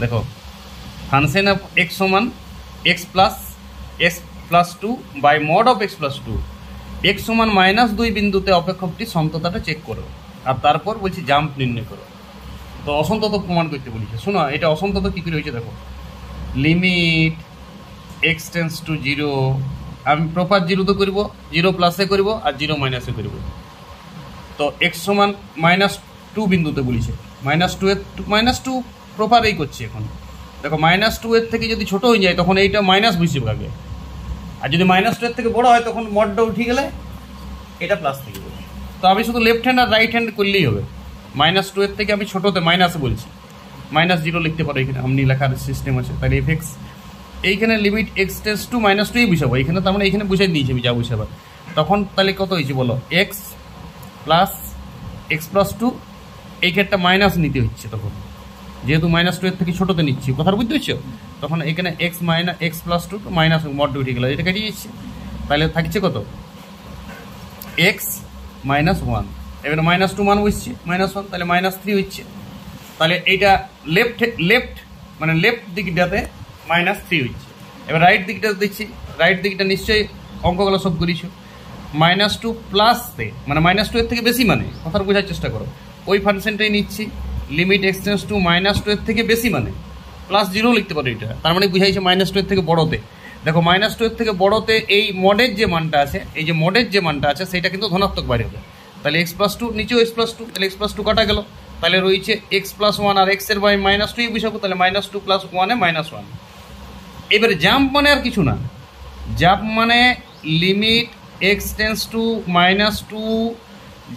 দেখো function of x সমান x+2 by mod of x+2, x সমান -2 বিন্দুতে অপেক্ষকটি সন্ততাটা চেক করো, আর তারপর বলছি জাম্প নির্ণয় করো। তো অসন্তত প্রমাণ করতে বলেছে। শোনো এটা অসন্তত কী করে হয়েছে দেখো, লিমিট x টেন্স টু 0, আমি প্রপার 0 তো করবো, 0 প্লাসে করবো আর 0 মাইনাসে করবো। তো এক্স সমান -2 বিন্দুতে বলেছে, -2 প্রপারেই করছি এখন। দেখো -2 এর থেকে যদি ছোট হয়ে যায় তখন এইটা মাইনাস বসিয়ে আগে, আর যদি -2 এর থেকে বড় হয় তখন মডটা উঠে গেলে এটা প্লাস থেকে যাবে। তো আমি শুধু লেফট হ্যান্ড আর রাইট হ্যান্ড করলেই হবে। -2 এর থেকে আমি ছোটোতে মাইনাসে বলছি, -0 লিখতে পারো, এখানে আপনি লেখার সিস্টেম আছে। তাহলে এফএক্স এইখানে লিমিট এক্স টেন্স টু -2 বসাবো এইখানে, তার মানে এইখানে বুঝাই দিয়েছি আমি যা বসাবার। তখন তাহলে কত হয়েছে বলো, x+2, এই ক্ষেত্রে মাইনাস নিতে হচ্ছে তখন, যেহেতু -2 এর থেকে ছোটোতে নিচ্ছি, কথা বুঝতে পারছো? তখন এখানে x+2 মাইনাস মডটা উঠে গেল, এটা কেটে যাচ্ছে। তাহলে থাকছে কত, x-1, এবারে -2 মান বসছে, -1, তাহলে -3 হচ্ছে। তাহলে এইটা লেফট মানে লেফট দিকটাতে -3 হচ্ছে। এবার রাইট দিকটা দিচ্ছি, রাইট দিকটা নিশ্চয়ই অঙ্কগুলো সব করেছো, -2 প্লাসে মানে -2 এর থেকে বেশি, মানে কথাটা বোঝার চেষ্টা করো। ওই ফাংশনটাই নিচ্ছি, লিমিট x টেন্স টু -2 এর থেকে বেশি মানে +0 লিখতে পারো এটা, তার মানে বুঝাইছে -2 এর থেকে বড়তে। দেখো -2 এর থেকে বড়তে এই মডের যে মানটা আছে, এই যে মডের যে মানটা আছে সেটা কিন্তু ধনাত্মক বাইরে হবে। তাহলে x+2 নিচেও x+2, তাহলে x+2 কাটা গেল, তাহলে রয়েছে x+1 আর x এর বাই -2 বুঝাবো, তাহলে -2 + 1 এ -1। এবারে জাম্প মানে আর কিছু না, জাম্প মানে লিমিট x টেন্স টু -2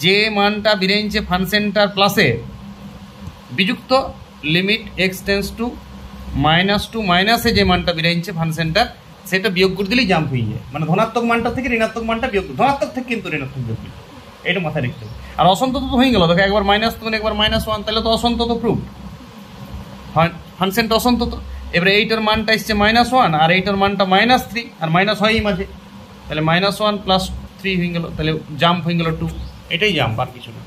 যে মানটা বেরিয়েছে ফাংশনটার প্লাসে বিযুক্ত লিমিট x টেন্স টু -2 মাইনাসে যে মানটা বেরিয়েছে ফাংশনটার, সেটা বিয়োগ করে দিলেই জাম্প হয়ে যায়। মানে ধনাত্মক মানটা থেকে ঋণাত্মক মানটা বিয়োগ, ধনাত্মক থেকে কিন্তু ঋণাত্মক বিয়োগ, এটা মাথায় রাখতে হবে। আর অসন্তত তো হয়ে গেল, দেখো একবার -2 একবার -1, তাহলে তো অসন্তত প্রুফ, ফাংশনটা অসন্তত। এবারে এইটার মানটা এসছে -1 আর এইটার মানটা -3 আর মাইনাস হয়ই মাঝে, তাহলে -1 + 3 হয়ে গেল, তাহলে জাম্প হয়ে গেল 2, এটাই জাম্প আর কিছু না।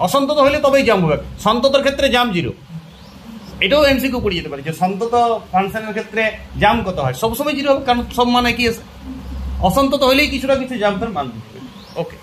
অসন্তত হলে তবেই জাম্প হবে, সন্ততর ক্ষেত্রে জাম্প 0। এটাও এমসিকিউ পড়ে যেতে পারে যে সন্তত ফাংশনের ক্ষেত্রে জাম্প কত হয়, সবসময় 0 হবে, কারণ সব মানে কি আছে, অসন্তত হলেই কিছুটা কিছু জাম্পের মান দিতে হবে। ওকে।